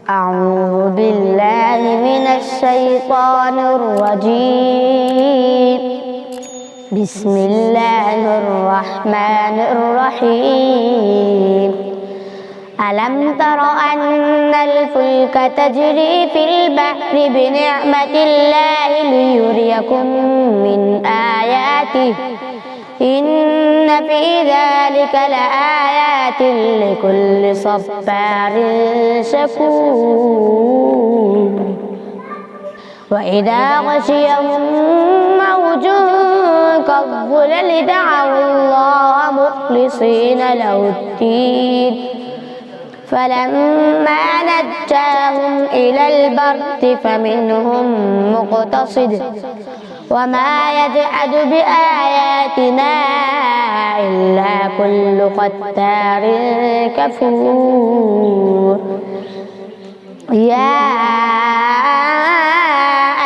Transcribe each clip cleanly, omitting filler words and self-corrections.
أعوذ بالله من الشيطان الرجيم. بسم الله الرحمن الرحيم. ألم تر أن الفلك تجري في البحر بنعمة الله ليريكم من آياته إن في ذلك لآيات لكل صبار شكور. وإذا غشيهم موج كالظلل دعوا الله مخلصين له الدين فلما نجاهم إلى البر فمنهم مقتصد وما يجحد بآياتنا إلا كل ختار كفور. يا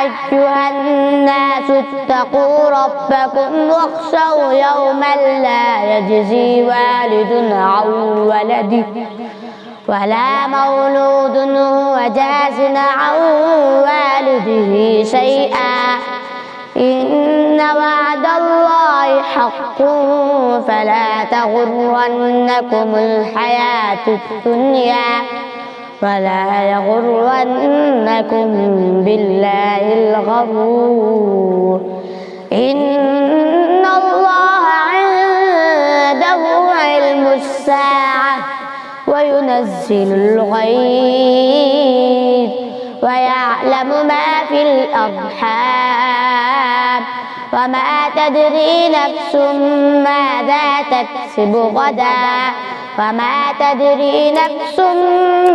أيها الناس اتقوا ربكم واخشوا يوما لا يجزي والد عن ولده ولا مولود هو جاز عن والده شيئا إن وعد الله حق فلا تغرنكم الحياة الدنيا ولا يغرنكم بالله الغرور. إن الله عنده علم الساعة وينزل الغيث ويعلم ما في الأرحام وما تدري نفس ماذا تكسب غدا وما تدري نفس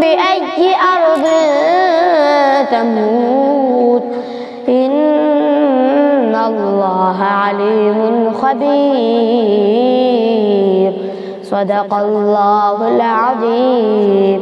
بأي أرض تموت إن الله عليم خبير. صدق الله العظيم.